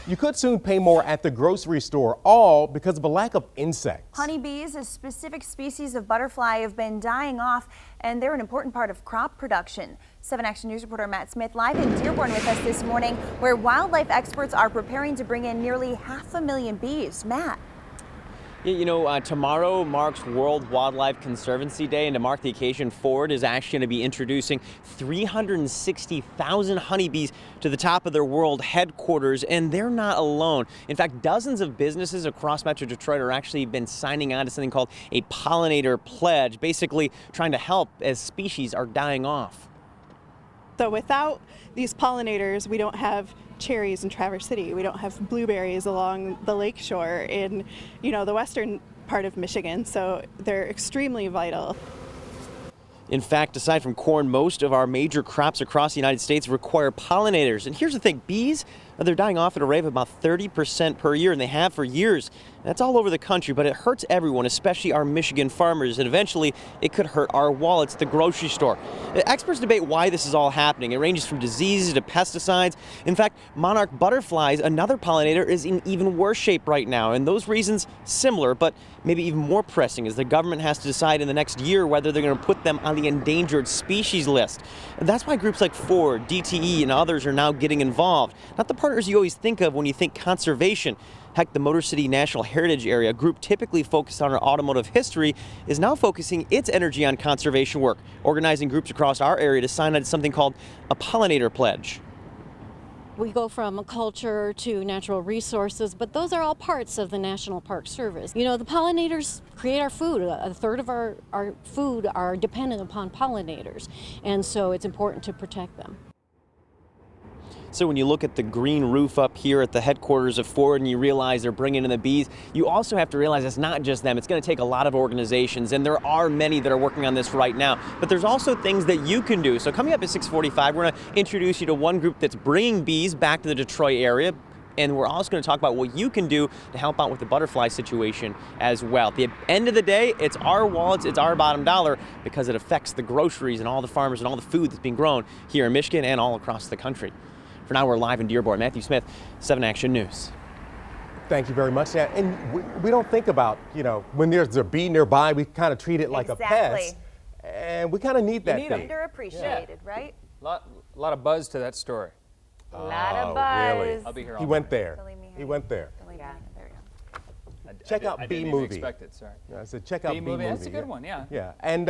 You could soon pay more at the grocery store, all because of a lack of insects. Honeybees, a specific species of butterfly, have been dying off, and they're an important part of crop production. 7 Action News reporter Matt Smith live in Dearborn with us this morning, where wildlife experts are preparing to bring in nearly 500,000 bees. Matt. You know, tomorrow marks World Wildlife Conservancy Day, and to mark the occasion, Ford is actually going to be introducing 360,000 honeybees to the top of their world headquarters, and they're not alone. In fact, dozens of businesses across Metro Detroit are actually been signing on to something called a pollinator pledge, basically trying to help as species are dying off. So without these pollinators, we don't have cherries in Traverse City. We don't have blueberries along the lakeshore in, the western part of Michigan. So they're extremely vital. In fact, aside from corn, most of our major crops across the United States require pollinators. And here's the thing, bees, they're dying off at a rate of about 30% per year, and they have for years. That's all over the country, but it hurts everyone, especially our Michigan farmers, and eventually it could hurt our wallets at the grocery store. Experts debate why this is all happening. It ranges from diseases to pesticides. In fact, monarch butterflies, another pollinator, is in even worse shape right now, and those reasons similar, but maybe even more pressing, as the government has to decide in the next year whether they're going to put them on the endangered species list. And that's why groups like Ford, DTE, and others are now getting involved. Not the partners you always think of when you think conservation. Heck, the Motor City National Heritage Area, a group typically focused on our automotive history, is now focusing its energy on conservation work, organizing groups across our area to sign on to something called a pollinator pledge. We go from culture to natural resources, but those are all parts of the National Park Service. The pollinators create our food. A third of our food are dependent upon pollinators, and so it's important to protect them. So when you look at the green roof up here at the headquarters of Ford and you realize they're bringing in the bees, you also have to realize it's not just them. It's going to take a lot of organizations, and there are many that are working on this right now. But there's also things that you can do. So coming up at 6:45, we're going to introduce you to one group that's bringing bees back to the Detroit area. And we're also going to talk about what you can do to help out with the butterfly situation as well. At the end of the day, it's our wallets, it's our bottom dollar, because it affects the groceries and all the farmers and all the food that's being grown here in Michigan and all across the country. For now, we're live in Dearborn. Matthew Smith, 7 Action News. Thank you very much. Yeah, and we don't think about, when there's a bee nearby, we kind of treat it like a pest. And we kind of need that thing. Underappreciated, right? A lot of buzz to that story. A lot of buzz. Really? I'll be here all He night. went there. He went there. Yeah, there you go. Check out I Bee didn't Movie. even expect it, sorry. I said check out Bee Movie. That's a good one, yeah. Yeah, and